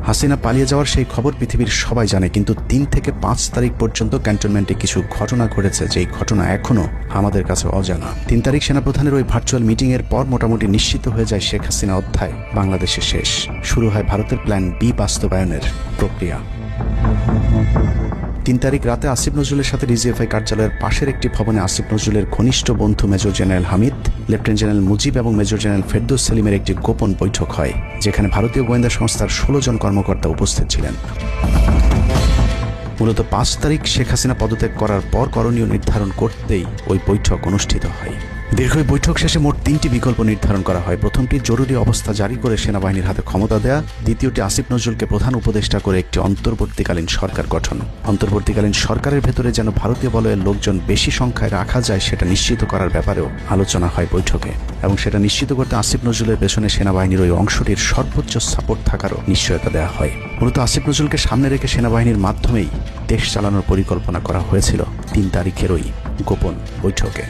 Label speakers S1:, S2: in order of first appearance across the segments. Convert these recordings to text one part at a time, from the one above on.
S1: হাসিনা পালিয়ে যাওয়ার সেই খবর পৃথিবীর সবাই জানে, কিন্তু 3 থেকে 5 তারিখ পর্যন্ত ক্যান্টনমেন্টে কিছু ঘটনা ঘটেছে যেই ঘটনা এখনো আমাদের কাছে অজানা। 3 তারিখ সেনাপ্রধানের ওই ভার্চুয়াল মিটিং এর পর মোটামুটি নিশ্চিত হয়ে যায় শেখ হাসিনা অধ্যায় বাংলাদেশে শেষ। শুরু হয় ভারতের প্ল্যান বি বাস্তবায়নের প্রক্রিয়া। 3 তারিখ রাতে আসিফ নজরুলের সাথে ডিজিএফআই কার্যালয়ের পাশের একটি ভবনে আসিফ নজরুলের ঘনিষ্ঠ বন্ধু major general Hamid, lieutenant general Mujib এবং মেজর জেনারেল ফেরদৌস সেলিমের একটি গোপন বৈঠক হয়, যেখানে ভারতীয় গোয়েন্দা সংস্থার 16 জন কর্মকর্তা উপস্থিত ছিলেন। মূলত 5 তারিখ শেখ হাসিনা পদত্যাগ করার পর করণীয় নির্ধারণ করতেই ওই বৈঠক অনুষ্ঠিত হয়। দীর্ঘ বৈঠক শেষে মোট 3টি বিকল্প নির্ধারণ করা হয়। প্রথমটি জরুরি অবস্থা জারি করে সেনাবাহিনীর হাতে ক্ষমতা দেয়া, দ্বিতীয়টি আসিফ নজরুলকে প্রধান উপদেষ্টা করে একটি অন্তর্বর্তীকালীন সরকার গঠন। অন্তর্বর্তীকালীন সরকারের ভেতরে যেন ভারতীয় বলয়ের লোকজন বেশি সংখ্যায় রাখা যায় সেটা নিশ্চিত করার ব্যাপারেও আলোচনা হয় বৈঠকে, এবং সেটা নিশ্চিত করতে আসিফ নজরুলের পেছনে সেনাবাহিনীর ওই অংশটির সর্বোচ্চ সাপোর্ট থাকারও নিশ্চয়তা দেওয়া হয়। মূলত আসিফ নজরুলকে সামনে রেখে সেনাবাহিনীর মাধ্যমেই দেশ চালানোর পরিকল্পনা করা হয়েছিল 3 তারিখের ওই গোপন বৈঠকে।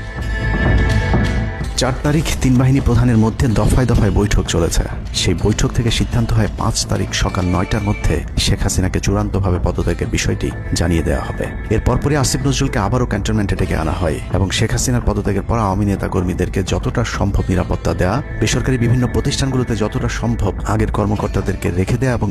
S1: 4 তারিখ 3 বাহিনী প্রধানের মধ্যে দফায় দফায় বৈঠক চলেছে। সেই বৈঠক থেকে সিদ্ধান্ত হয় 5 তারিখ সকাল 9টার মধ্যে শেখ হাসিনাকে চূড়ান্তভাবে পদত্যাগের বিষয়টি জানিয়ে দেওয়া হবে। এর পরপরই আসিফ নজরুলকে আবারও ক্যান্টনমেন্টে ডেকে আনা হয় এবং শেখ হাসিনার পদত্যাগের পর আওয়ামী নেতা কর্মীদেরকে যতটা সম্ভব নিরাপত্তা দেওয়া, বেসরকারি বিভিন্ন প্রতিষ্ঠানগুলোতে যতটা সম্ভব আগের কর্মকর্তাদেরকে রেখে দেওয়া এবং